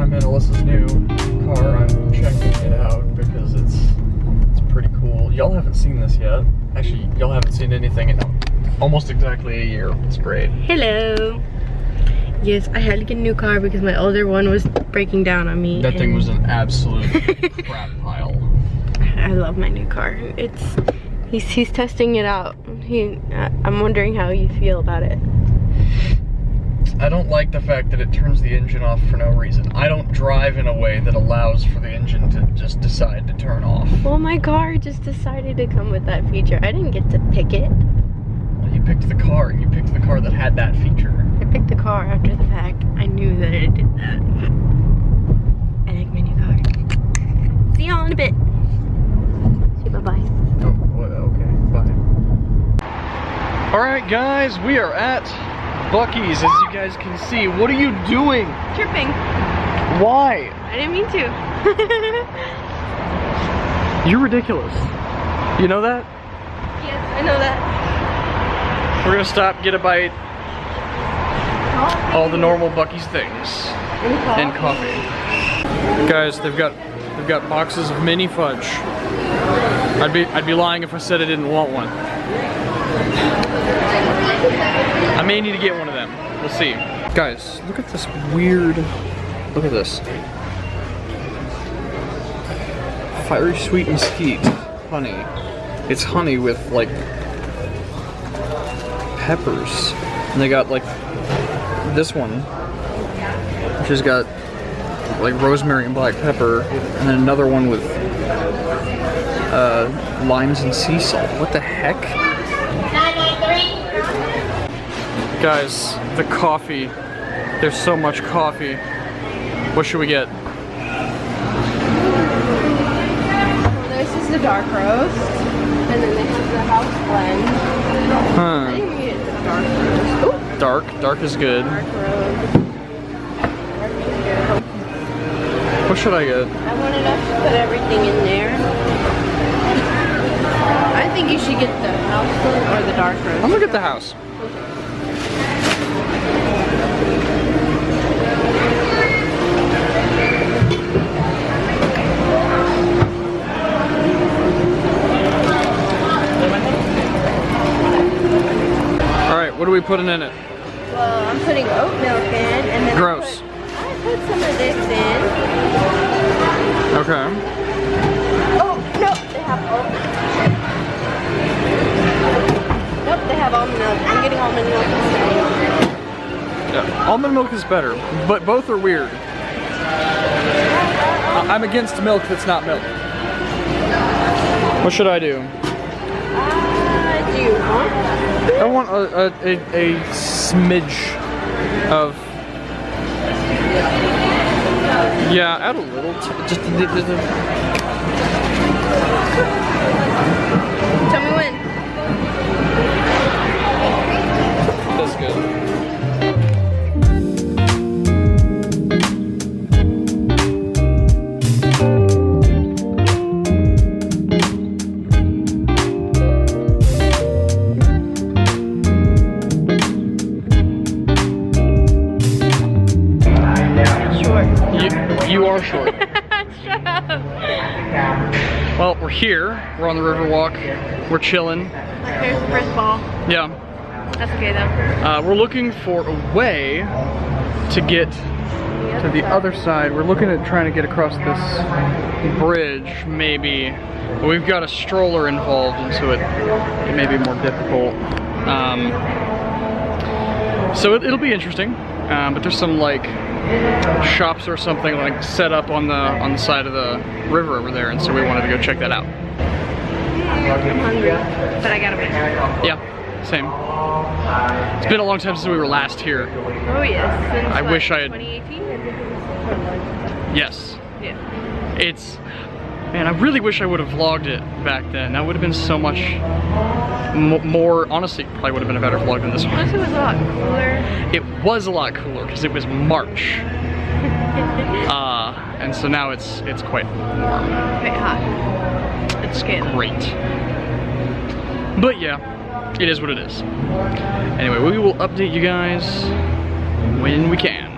I'm in Alyssa's new car. I'm checking it out because it's pretty cool. Y'all haven't seen this yet. Actually, y'all haven't seen anything in almost exactly a year. It's great. Hello. Yes, I had to get a new car because my older one was breaking down on me. That thing was an absolute crap pile. I love my new car. He's testing it out. I'm wondering how you feel about it. I don't like the fact that it turns the engine off for no reason. I don't drive in a way that allows for the engine to just decide to turn off. Well, my car just decided to come with that feature. I didn't get to pick it. Well, you picked the car, and you picked the car that had that feature. I picked the car after the fact. I knew that it did that. I like my new car. See y'all in a bit. Say bye-bye. Oh, okay, bye. Alright guys, we are at Buc-ee's, as you guys can see. What are you doing? Tripping. Why? I didn't mean to. You're ridiculous. You know that? Yes, I know that. We're gonna stop, get a bite, all the normal Buc-ee's things, and coffee. Guys, they've got boxes of mini fudge. I'd be lying if I said I didn't want one. I may need to get one of them. We'll see. Guys, look at this weird. Look at this. Fiery sweet mesquite honey. It's honey with like peppers, and they got like this one, which has got like rosemary and black pepper, and then another one with limes and sea salt. What the heck? Guys, the coffee. There's so much coffee. What should we get? Well, this is the dark roast, and then they have the house blend. I think we get the dark roast. Ooh. Dark is good. Dark roast. Dark is good. What should I get? I want enough to put everything in there. I think you should get the house blend or the dark roast. I'm gonna get the house. What are we putting in it? Well, I'm putting oat milk in, and then Gross. I put some of this in. Okay. Oh, no, they have almond milk. Nope, they have almond milk. I'm getting almond milk instead. Yeah, almond milk is better, but both are weird. I'm against milk that's not milk. What should I do? Do you want? I want a smidge of. Yeah, add a little. Just. Tell me when. That's good. You are short. Shut up. Well, we're here. We're on the Riverwalk. We're chilling. Here's the first ball. Yeah. That's okay though. We're looking for a way to get to the other side. We're looking at trying to get across this bridge, maybe. But we've got a stroller involved, and so it may be more difficult. So it'll be interesting. But there's some like shops or something like set up on the side of the river over there, and so we wanted to go check that out. I'm hungry, but I gotta wait. Yeah, same. It's been a long time since we were last here. Oh yes, since I wish I had. 2018? Yes. Yeah. It's, man, I really wish I would have vlogged it back then. That would have been so much more, honestly, probably would have been a better vlog than this one. Plus it was a lot cooler. It was a lot cooler because it was March. And so now it's quite warm. Quite hot. It's great. But yeah, it is what it is. Anyway, we will update you guys when we can.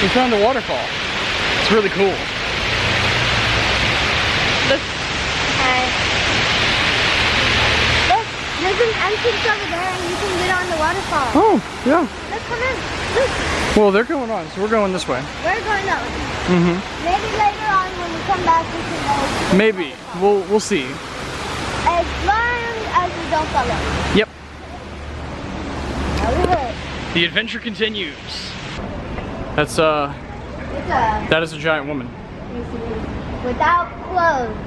We found a waterfall. It's really cool. Look. Okay. Look, there's an entrance over there and you can get on the waterfall. Oh, yeah. Look, come in. Look. Well, they're going on, so we're going this way. We're going that way. Mm-hmm. Maybe later on when we come back we can go. Maybe. We'll see. As long as we don't fall in. Yep. Okay. The adventure continues. It's That is a giant woman. without clothes.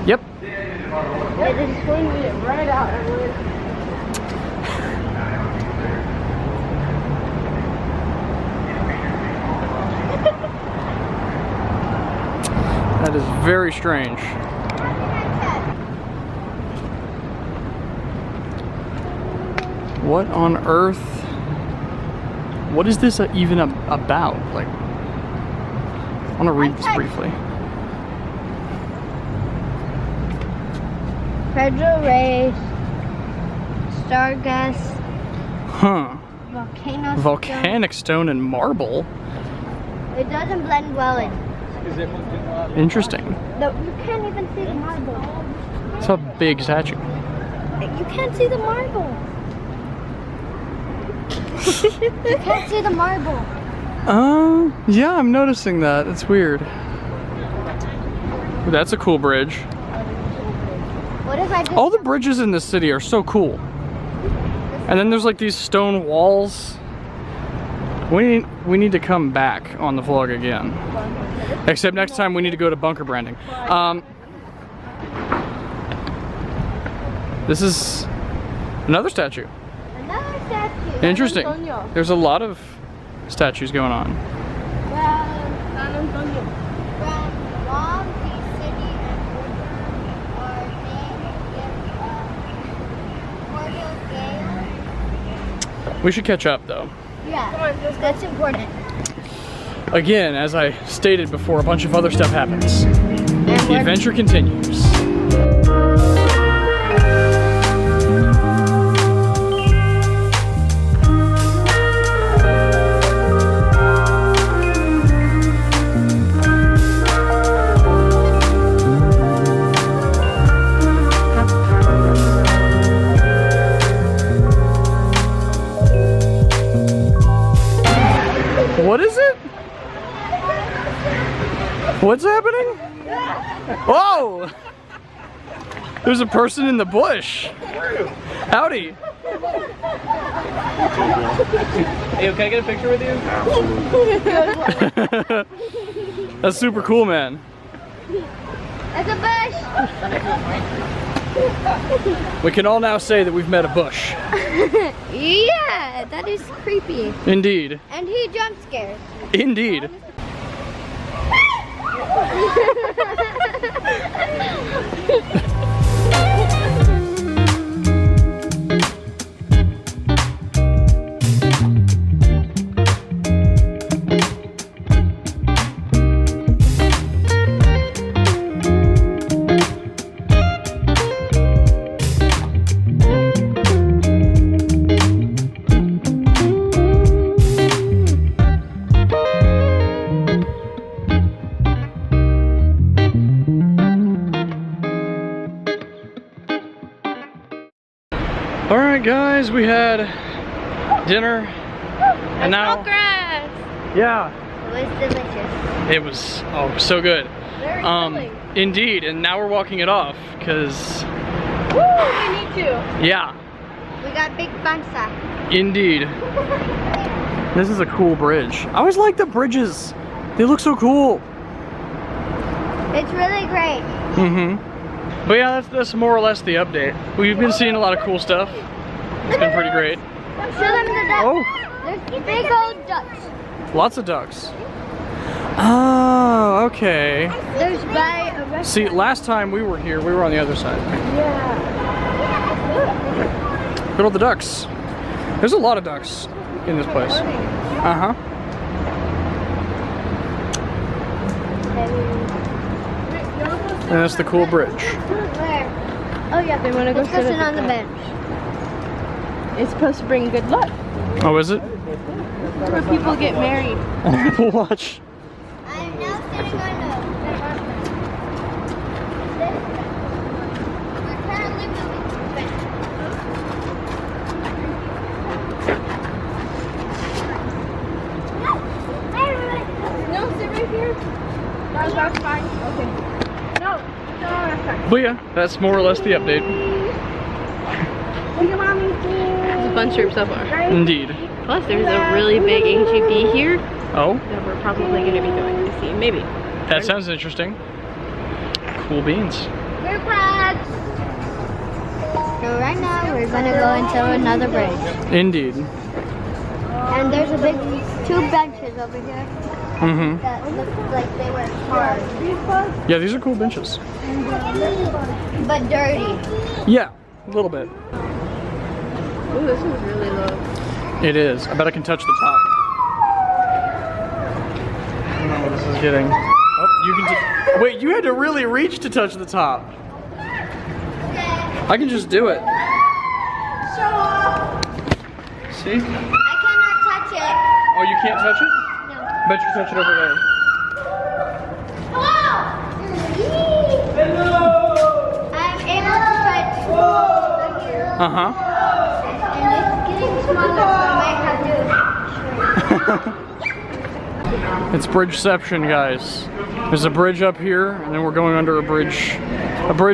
Yep. It is swinging right out. That is very strange. What on earth? What is this even about? Like, I want to read this briefly. Federal race, Stargust, Huh. volcano. Volcanic stone and marble. It doesn't blend well in. Interesting. No, you can't even see the marble. It's a big statue. You can't see the marble. You can't see the marble. Yeah, I'm noticing that. It's weird. That's a cool bridge. What if I just... All the bridges in this city are so cool. And then there's like these stone walls. We need to come back on the vlog again. Except next time we need to go to bunker branding. This is another statue. Another statue. Interesting. There's a lot of statues going on. From Long Beach City and Woodburn are named Gale. We should catch up though. Yeah, that's important. Again, as I stated before, a bunch of other stuff happens. The adventure continues. What is it? What's happening? Whoa! There's a person in the bush. Howdy. Hey, can I get a picture with you? That's super cool, man. It's a bush. We can all now say that we've met a bush. Yeah, that is creepy. Indeed. And he jump scares. Indeed. Alright guys, we had dinner and now grass. yeah, It was delicious. it was so good. Very filling. Indeed, and now we're walking it off because Woo, we need to. yeah, We got big bansa. indeed. This is a cool bridge. I always like the bridges. They look so cool. It's really great. But yeah, that's more or less the update. We've been seeing a lot of cool stuff. It's been pretty great. Show them the ducks. Oh, There's big old ducks. lots of ducks. Oh, okay. There's by a restaurant. See, last time we were here, we were on the other side. Yeah. Look at all the ducks. There's a lot of ducks in this place. Uh-huh. And that's the cool bridge. Where? Oh yeah, they want to go Let's sit sit at on the bench. It's supposed to bring good luck. Oh, is it? where people get married. Watch. I'm now sitting on the we're currently moving to bed. No, sit right here. That's fine. Okay. No, that's fine. But yeah, that's more or less the update. Look at mommy. It's a fun trip so far. Indeed. Plus, there's a really big HEB here Oh, that we're probably going to be going to see. Maybe. that sounds interesting. Cool beans. We're back. So right now we're gonna go into another bridge. Indeed. And there's a big 2 benches over here Mm-hmm. that look like they were hard. Yeah, these are cool benches. But dirty. Yeah, a little bit. Ooh, this one's really low. It is. I bet I can touch the top. I don't know what this is getting. Oh, you can wait, you had to really reach to touch the top. I can just do it. See? I cannot touch it. Oh, you can't touch it? No. Bet you can touch it over there. Hello! I'm able to touch over here. Uh-huh. And it's getting smaller, so I might have to. It's Bridgeception, guys. There's a bridge up here, and then we're going under a bridge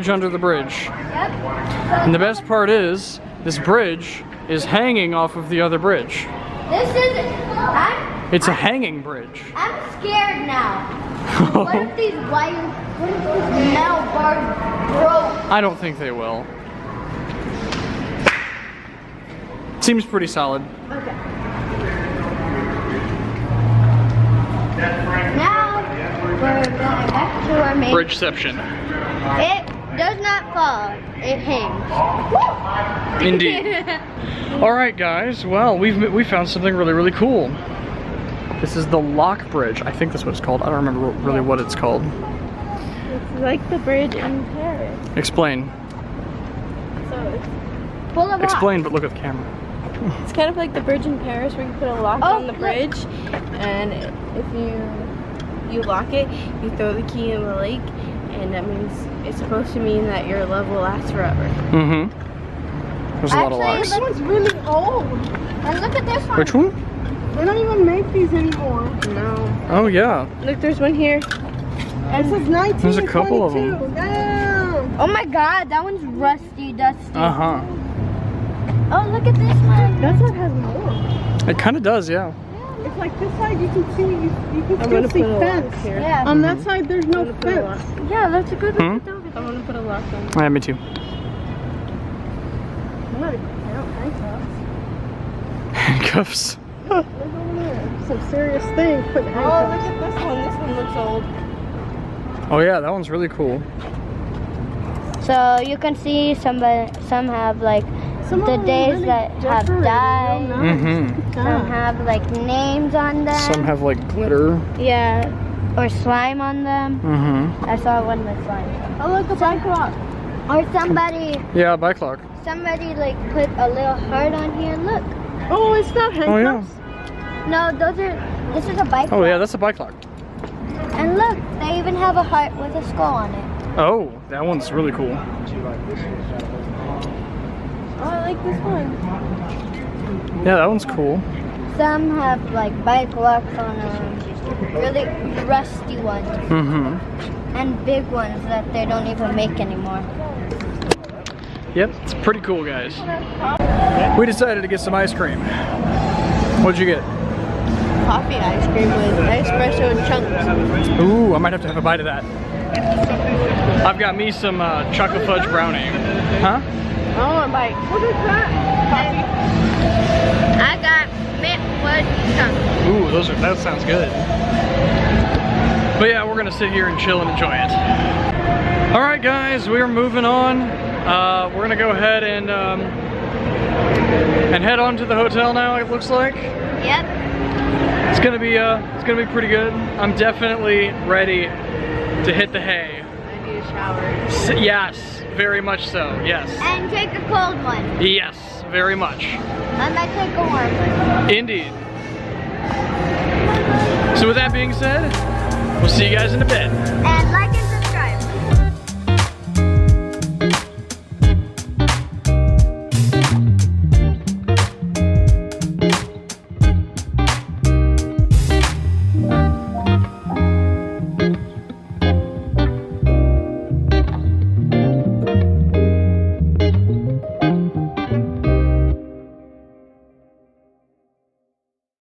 under the bridge. Yep. And the best part is, this bridge is hanging off of the other bridge. This is. It's a hanging bridge. I'm scared now. What if these wires, what if these metal bars broke? I don't think they will. Seems pretty solid. Okay. Now we're going back to our main. Bridgeception. It does not fall. It hangs. Indeed. All right, guys. Well, we found something really, really cool. This is the Lock Bridge. I think that's what it's called. I don't remember really what it's called. It's like the bridge in Paris. Explain. So it's Pull it off. Explain, but look at the camera. It's kind of like the bridge in Paris where you put a lock Oh, on the look. bridge, and if you lock it, you throw the key in the lake, and that means it's supposed to mean that your love will last forever. Mm-hmm. There's a lot of locks. This one's really old. And look at this one. Which one? They don't even make these anymore. No. Oh yeah. Look, there's one here. This is 1922. There's a couple of them. Damn. Oh my god, that one's rusty, dusty. Uh-huh. Oh, look at this one. That one has more. It kind of does, yeah. It's like this side you can see, you can I'm still gonna see put a fence. lock here. Yeah. On that side there's I'm no gonna put a lock. fence. Yeah, that's a good one. Hmm? I'm gonna put a lock on. Yeah, me too. I'm not even count Handcuffs. handcuffs. Look over there. Some serious thing putting Oh, look handcuffs. at this one. This one looks old. Oh yeah, that one's really cool. So you can see some have like Some of the them days really that have decorated, died. real nice. Mm-hmm. Some have like names on them. Some have like glitter. Yeah, or slime on them. Mm-hmm. I saw one with slime. Oh, look, a bike lock. Or somebody Yeah, bike lock. like put a little heart on here. Look. Oh, it's not Oh yeah. handcuffs. No, this is a bike. Oh yeah, that's a bike lock. And look, they even have a heart with a skull on it. Oh, that one's really cool. Oh, I like this one. Yeah, that one's cool. Some have like bike locks on them. Really rusty ones. Mm-hmm. And big ones that they don't even make anymore. Yep, it's pretty cool, guys. We decided to get some ice cream. What'd you get? Coffee ice cream with espresso chunks. Ooh, I might have to have a bite of that. I've got me some chocolate fudge brownie. Huh? Oh, a bite. What is that? I got mint fudge chunks. Ooh, that sounds good. But yeah, we're gonna sit here and chill and enjoy it. All right, guys, we're moving on. We're gonna go ahead and head on to the hotel now. It looks like Yep. it's gonna be pretty good. I'm definitely ready to hit the hay. I need a shower. Yes, very much so. Yes, And take a cold one. yes, very much. I might take a warm one. Indeed. So with that being said, we'll see you guys in a bit. And